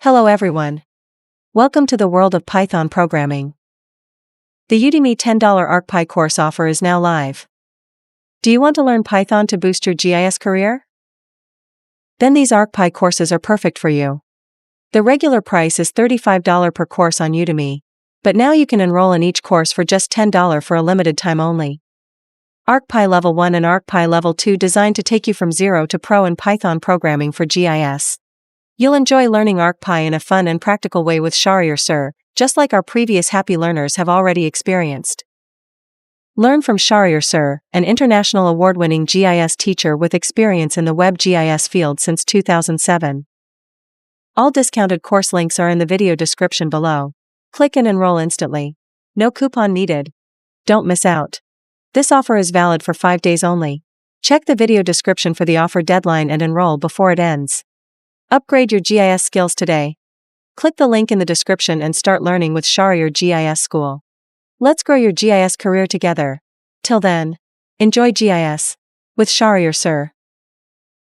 Hello everyone. Welcome to the world of Python programming. The Udemy $10 ArcPy course offer is now live. Do you want to learn Python to boost your GIS career? Then these ArcPy courses are perfect for you. The regular price is $35 per course on Udemy, but now you can enroll in each course for just $10 for a limited time only. ArcPy Level 1 and ArcPy Level 2 designed to take you from zero to pro in Python programming for GIS. You'll enjoy learning ArcPy in a fun and practical way with Shahriar Sir, just like our previous happy learners have already experienced. Learn from Shahriar Sir, an international award-winning GIS teacher with experience in the web GIS field since 2007. All discounted course links are in the video description below. Click and enroll instantly. No coupon needed. Don't miss out. This offer is valid for 5 days only. Check the video description for the offer deadline and enroll before it ends. Upgrade your GIS skills today. Click the link in the description and start learning with Shahriar GIS School. Let's grow your GIS career together. Till then, enjoy GIS with Shahriar Sir.